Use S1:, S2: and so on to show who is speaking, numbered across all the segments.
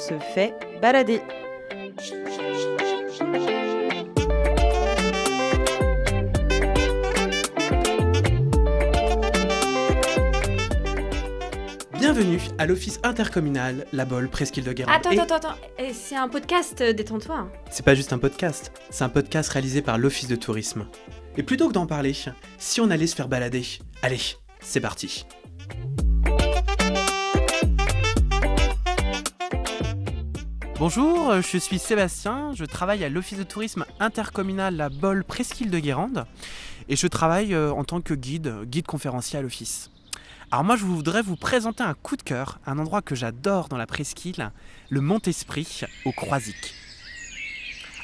S1: se fait balader.
S2: Bienvenue à l'office intercommunal La Bolle, Presqu'île de Guérande.
S1: Attends, c'est un podcast, détends-toi.
S2: C'est pas juste un podcast, c'est un podcast réalisé par l'office de tourisme. Et plutôt que d'en parler, si on allait se faire balader, allez, c'est parti. Bonjour, je suis Sébastien, je travaille à l'office de tourisme intercommunal La Bolle, Presqu'île de Guérande. Et je travaille en tant que guide conférencier à l'office. Alors moi je voudrais vous présenter un coup de cœur, un endroit que j'adore dans la presqu'île, le Mont-Esprit au Croisic.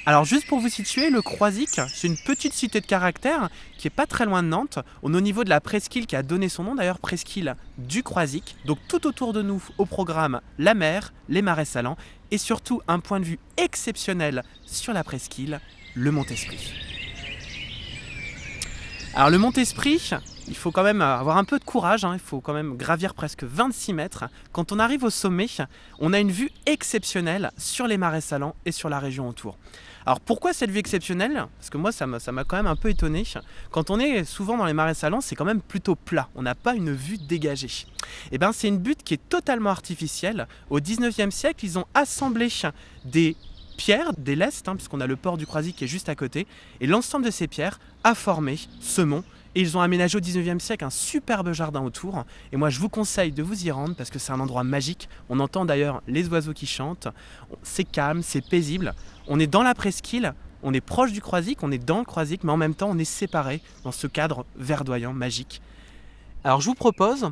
S2: Alors juste pour vous situer, le Croisic, c'est une petite cité de caractère qui est pas très loin de Nantes. On est au niveau de la presqu'île qui a donné son nom d'ailleurs, presqu'île du Croisic. Donc tout autour de nous, au programme, la mer, les marais salants et surtout un point de vue exceptionnel sur la presqu'île, le Mont-Esprit. Alors le Mont-Esprit, il faut quand même avoir un peu de courage, il faut quand même gravir presque 26 mètres. Quand on arrive au sommet, on a une vue exceptionnelle sur les marais salants et sur la région autour. Alors pourquoi cette vue exceptionnelle ? Parce que moi ça m'a quand même un peu étonné. Quand on est souvent dans les marais salants, c'est quand même plutôt plat, on n'a pas une vue dégagée. Et bien c'est une butte qui est totalement artificielle. Au 19e siècle, ils ont assemblé des pierres, des lestes, puisqu'on a le port du Croisic qui est juste à côté, et l'ensemble de ces pierres a formé ce mont. Et ils ont aménagé au 19e siècle un superbe jardin autour. Et moi, je vous conseille de vous y rendre parce que c'est un endroit magique. On entend d'ailleurs les oiseaux qui chantent. C'est calme, c'est paisible. On est dans la presqu'île, on est proche du Croisic, on est dans le Croisic, mais en même temps, on est séparés dans ce cadre verdoyant, magique. Alors, je vous propose,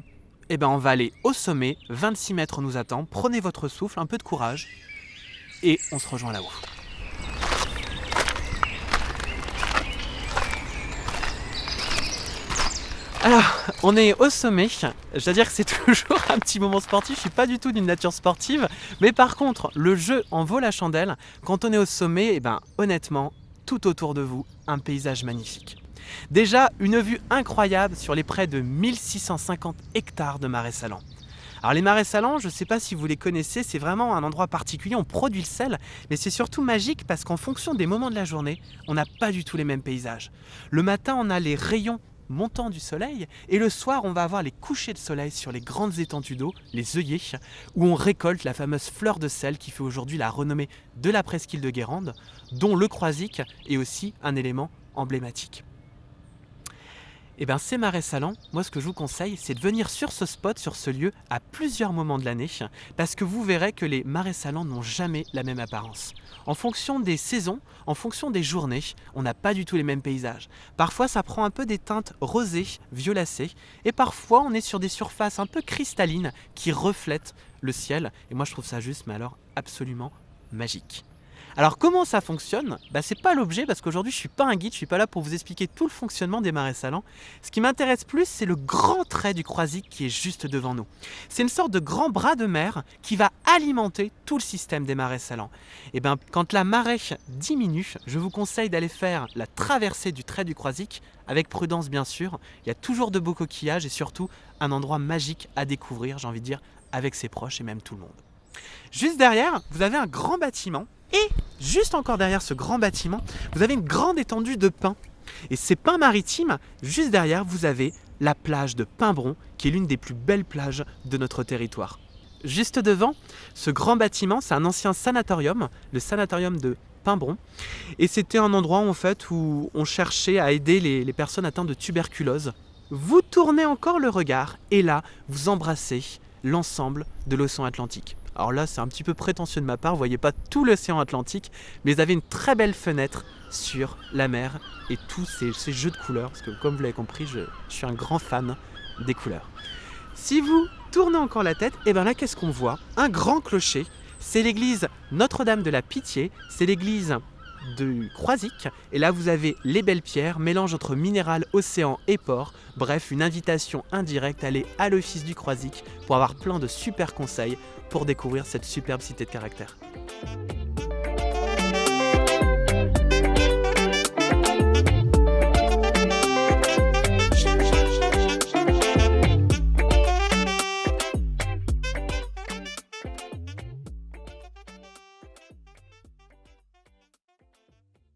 S2: on va aller au sommet. 26 mètres nous attend. Prenez votre souffle, un peu de courage. Et on se rejoint là-haut. Alors, on est au sommet, je dois dire que c'est toujours un petit moment sportif, je suis pas du tout d'une nature sportive, mais par contre, le jeu en vaut la chandelle. Quand on est au sommet, honnêtement, tout autour de vous, un paysage magnifique. Déjà, une vue incroyable sur les près de 1650 hectares de marais salants. Alors les marais salants, je ne sais pas si vous les connaissez, c'est vraiment un endroit particulier, on produit le sel, mais c'est surtout magique parce qu'en fonction des moments de la journée, on n'a pas du tout les mêmes paysages. Le matin, on a les rayons montant du soleil et le soir on va avoir les couchers de soleil sur les grandes étendues d'eau, les œillets, où on récolte la fameuse fleur de sel qui fait aujourd'hui la renommée de la presqu'île de Guérande, dont le Croisic est aussi un élément emblématique. Ces marais salants, moi ce que je vous conseille, c'est de venir sur ce spot, sur ce lieu, à plusieurs moments de l'année, parce que vous verrez que les marais salants n'ont jamais la même apparence. En fonction des saisons, en fonction des journées, on n'a pas du tout les mêmes paysages. Parfois ça prend un peu des teintes rosées, violacées, et parfois on est sur des surfaces un peu cristallines qui reflètent le ciel, et moi je trouve ça juste, mais alors absolument magique. Alors comment ça fonctionne ? C'est pas l'objet parce qu'aujourd'hui je suis pas un guide, je suis pas là pour vous expliquer tout le fonctionnement des marais salants. Ce qui m'intéresse plus, c'est le grand trait du Croisic qui est juste devant nous. C'est une sorte de grand bras de mer qui va alimenter tout le système des marais salants. Quand la marée diminue, je vous conseille d'aller faire la traversée du trait du Croisic, avec prudence bien sûr. Il y a toujours de beaux coquillages et surtout un endroit magique à découvrir, j'ai envie de dire, avec ses proches et même tout le monde. Juste derrière, vous avez un grand bâtiment. Et juste encore derrière ce grand bâtiment, vous avez une grande étendue de pins. Et ces pins maritimes, juste derrière, vous avez la plage de Pimbron, qui est l'une des plus belles plages de notre territoire. Juste devant, ce grand bâtiment, c'est un ancien sanatorium, le sanatorium de Pimbron. Et c'était un endroit en fait où on cherchait à aider les personnes atteintes de tuberculose. Vous tournez encore le regard et là, vous embrassez l'ensemble de l'océan Atlantique. Alors là, c'est un petit peu prétentieux de ma part, vous ne voyez pas tout l'océan Atlantique, mais vous avez une très belle fenêtre sur la mer et tous ces jeux de couleurs, parce que comme vous l'avez compris, je suis un grand fan des couleurs. Si vous tournez encore la tête, là, qu'est-ce qu'on voit ? Un grand clocher, c'est l'église Notre-Dame de la Pitié, c'est l'église du Croisic, et là vous avez les belles pierres, mélange entre minéral, océan et port, bref une invitation indirecte à aller à l'office du Croisic pour avoir plein de super conseils pour découvrir cette superbe cité de caractère.